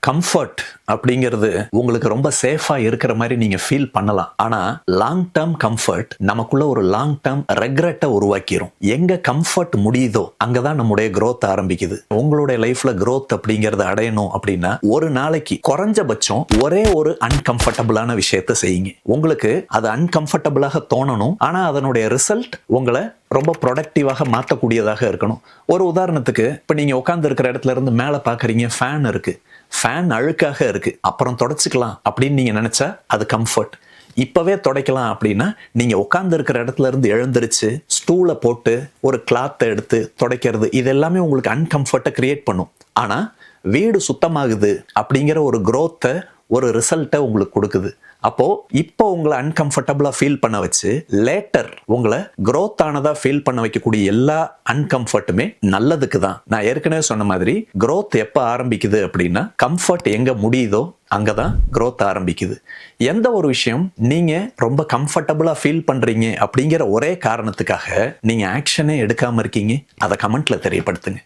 Comfort அப்படிங்கிறது உங்களுக்கு ரொம்ப சேஃபா இருக்கிற மாதிரி நீங்க ஃபீல் பண்ணலாம். ஆனா லாங் டேர்ம் கம்ஃபர்ட் நமக்குள்ள ஒரு லாங் டேர்ம் ரெக்ரெட்டை உருவாக்கிரும். எங்க கம்ஃபர்ட் முடியுதோ அங்கதான் நம்முடைய growth ஆரம்பிக்குது. உங்களுடைய லைஃப்ல growth அப்படிங்கறத அடையணும் அப்படின்னா ஒரு நாளைக்கு குறைஞ்சபட்சம் ஒரே ஒரு அன்கம்ஃபர்டபுளான விஷயத்தை செய்யுங்க. உங்களுக்கு அது அன்கம்ஃபர்டபுளாக தோணணும், ஆனா அதனுடைய ரிசல்ட் உங்களை ரொம்ப ப்ரொடக்டிவாக மாற்றக்கூடியதாக இருக்கணும். ஒரு உதாரணத்துக்கு, இப்போ நீங்கள் உட்கார்ந்து இருக்கிற இடத்துல இருந்து மேலே பார்க்குறீங்க, ஃபேன் இருக்கு, ஃபேன் அழுக்காக இருக்கு, அப்புறம் தொடச்சிக்கலாம் அப்படின்னு நீங்கள் நினைச்சா அது கம்ஃபர்ட். இப்பவே துடைக்கலாம் அப்படின்னா நீங்க உட்கார்ந்து இருக்கிற இடத்துல இருந்து எழுந்திருச்சு ஸ்டூலை போட்டு ஒரு கிளாத்தை எடுத்து துடைக்கிறது, இது எல்லாமே உங்களுக்கு அன்கம்ஃபர்ட்டை கிரியேட் பண்ணும். ஆனா வீடு சுத்தமாகுது அப்படிங்கிற ஒரு growth-ஐ, ஒரு ரிசல்ட்டை உங்களுக்கு கொடுக்குது. அப்போ இப்போ உங்களை அன்கம்ஃபர்டபுளா ஃபீல் பண்ண வச்சு லேட்டர் உங்களை growth ஆனதா ஃபீல் பண்ண வைக்கக்கூடிய எல்லா அன்கம்ஃபர்ட்டுமே நல்லதுக்கு தான். நான் ஏற்கனவே சொன்ன மாதிரி growth எப்போ ஆரம்பிக்குது அப்படின்னா கம்ஃபர்ட் எங்க முடியுதோ அங்கதான் growth ஆரம்பிக்குது. எந்த ஒரு விஷயம் நீங்க ரொம்ப கம்ஃபர்டபுளா ஃபீல் பண்றீங்க அப்படிங்கிற ஒரே காரணத்துக்காக நீங்க ஆக்ஷனே எடுக்காம இருக்கீங்க, அதை கமெண்ட்ல தெரியப்படுத்துங்க.